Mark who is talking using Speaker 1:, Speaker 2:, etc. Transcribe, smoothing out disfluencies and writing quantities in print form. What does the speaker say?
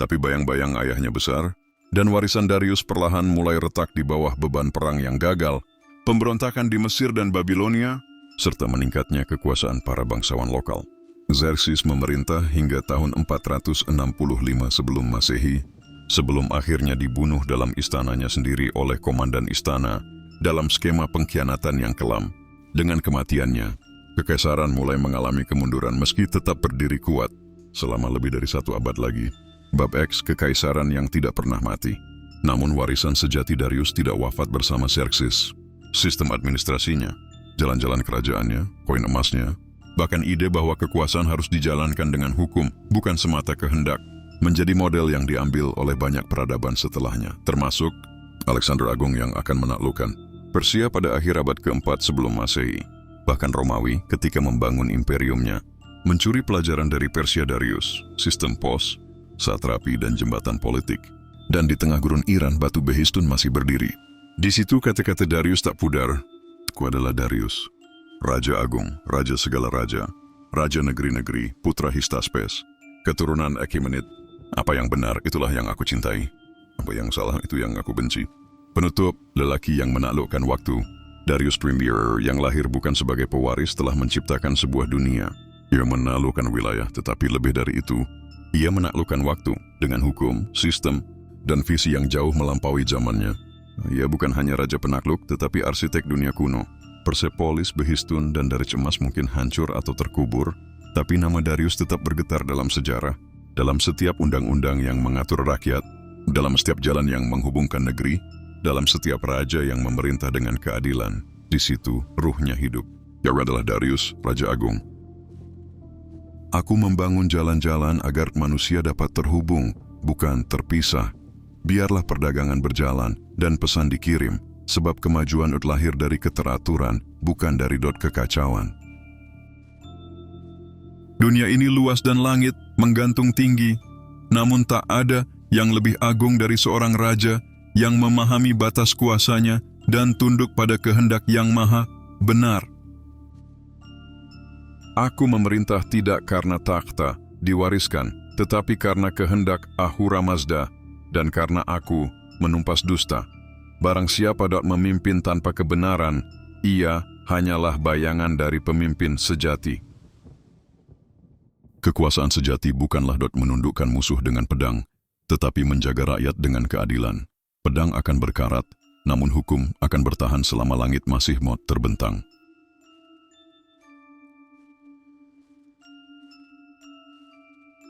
Speaker 1: Tapi bayang-bayang ayahnya besar, dan warisan Darius perlahan mulai retak di bawah beban perang yang gagal, pemberontakan di Mesir dan Babilonia, serta meningkatnya kekuasaan para bangsawan lokal. Xerxes memerintah hingga tahun 465 sebelum Masehi, sebelum akhirnya dibunuh dalam istananya sendiri oleh komandan istana dalam skema pengkhianatan yang kelam. Dengan kematiannya, kekaisaran mulai mengalami kemunduran meski tetap berdiri kuat selama lebih dari 1 abad lagi. Bab X, kekaisaran yang tidak pernah mati. Namun warisan sejati Darius tidak wafat bersama Xerxes. Sistem administrasinya, jalan-jalan kerajaannya, koin emasnya, bahkan ide bahwa kekuasaan harus dijalankan dengan hukum, bukan semata kehendak, menjadi model yang diambil oleh banyak peradaban setelahnya, termasuk Alexander Agung yang akan menaklukkan Persia pada akhir abad keempat sebelum Masehi. Bahkan Romawi ketika membangun imperiumnya, mencuri pelajaran dari Persia Darius, sistem pos, satrapi dan jembatan politik. Dan di tengah gurun Iran, batu Behistun masih berdiri. Di situ kata-kata Darius tak pudar. Aku adalah Darius, Raja Agung, Raja segala raja, Raja negeri-negeri, putra Histaspes, keturunan Achaemenid. Apa yang benar, itulah yang aku cintai. Apa yang salah, itu yang aku benci. Penutup, lelaki yang menaklukkan waktu. Darius Premier yang lahir bukan sebagai pewaris telah menciptakan sebuah dunia. Ia menaklukkan wilayah, tetapi lebih dari itu, ia menaklukkan waktu dengan hukum, sistem, dan visi yang jauh melampaui zamannya. Ia bukan hanya raja penakluk, tetapi arsitek dunia kuno. Persepolis, Behistun, dan Darij emas mungkin hancur atau terkubur, tapi nama Darius tetap bergetar dalam sejarah, dalam setiap undang-undang yang mengatur rakyat, dalam setiap jalan yang menghubungkan negeri, dalam setiap raja yang memerintah dengan keadilan. Di situ ruhnya hidup. Ia adalah Darius, Raja Agung. Aku membangun jalan-jalan agar manusia dapat terhubung, bukan terpisah. Biarlah perdagangan berjalan dan pesan dikirim, sebab kemajuan lahir dari keteraturan, bukan dari kekacauan. Dunia ini luas dan langit menggantung tinggi, namun tak ada yang lebih agung dari seorang raja yang memahami batas kuasanya dan tunduk pada kehendak yang maha benar. Aku memerintah tidak karena takhta diwariskan, tetapi karena kehendak Ahura Mazda, dan karena aku menumpas dusta. Barang siapa dapat memimpin tanpa kebenaran, ia hanyalah bayangan dari pemimpin sejati. Kekuasaan sejati bukanlah menundukkan musuh dengan pedang, tetapi menjaga rakyat dengan keadilan. Pedang akan berkarat, namun hukum akan bertahan selama langit masih mau terbentang.